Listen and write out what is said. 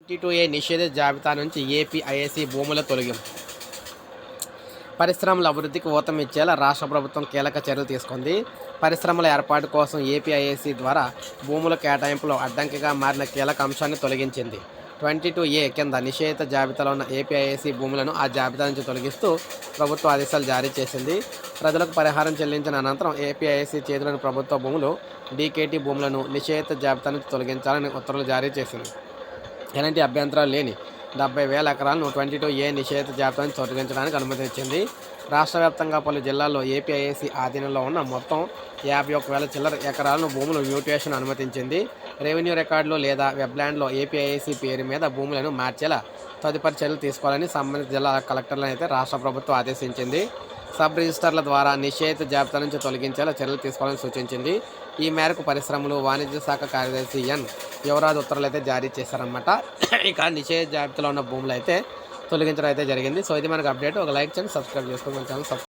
22A నిషేధ జాబితా నుంచి ఏపీఐఏసీ భూముల తొలగింపు. పరిశ్రమల అభివృద్ధికి ఊతమిచ్చేలా రాష్ట్ర ప్రభుత్వం కీలక చర్యలు తీసుకుంది. పరిశ్రమల ఏర్పాటు కోసం ఏపీఐఏసీ ద్వారా భూముల కేటాయింపులో అడ్డంకిగా మారిన కీలక అంశాన్ని తొలగించింది. 22A కింద నిషేధిత జాబితాలో ఉన్న ఏపీఐఏసీ భూములను ఆ జాబితా నుంచి తొలగిస్తూ ప్రభుత్వ ఆదేశాలు జారీ చేసింది. ప్రజలకు పరిహారం చెల్లించిన అనంతరం ఏపీఐఏసీ చేతిలోని ప్రభుత్వ భూములు, డీకేటీ భూములను నిషేధిత జాబితా నుంచి తొలగించాలని ఉత్తర్వులు జారీ చేసింది. ఎలాంటి అభ్యంతరాలు లేని 70,000 ఎకరాలను 22A నిషేధిత జాబితా నుంచి తొలగించడానికి అనుమతించింది. రాష్ట్ర వ్యాప్తంగా పలు జిల్లాల్లో ఏపీఐఏసీ ఆధీనంలో ఉన్న మొత్తం 51,000 చిల్లర ఎకరాలను భూములు మ్యూటేషన్ అనుమతించింది. రెవెన్యూ రికార్డులు లేదా వెబ్లాండ్లో ఏపీఐఏసీ పేరు మీద భూములను మార్చేలా తదుపరి చర్యలు తీసుకోవాలని సంబంధిత జిల్లా కలెక్టర్లను అయితే రాష్ట్ర ప్రభుత్వం ఆదేశించింది. సబ్ రిజిస్టర్ల ద్వారా నిషేధిత జాబితా నుంచి తొలగించేలా చర్యలు తీసుకోవాలని సూచించింది. ఈ మేరకు పరిశ్రమలు, వాణిజ్య శాఖ కార్యదర్శి ఎన్ యువరాజ్ ఉత్తర్వులు అయితే జారీ చేశారన్నమాట. ఇక నిషేధ జాబితాలో ఉన్న భూములు అయితే తొలగించడం అయితే జరిగింది. సో ఇది మనకు అప్డేట్. ఒక లైక్ చేయండి, సబ్స్క్రైబ్ చేసుకోండి మన ఛానల్.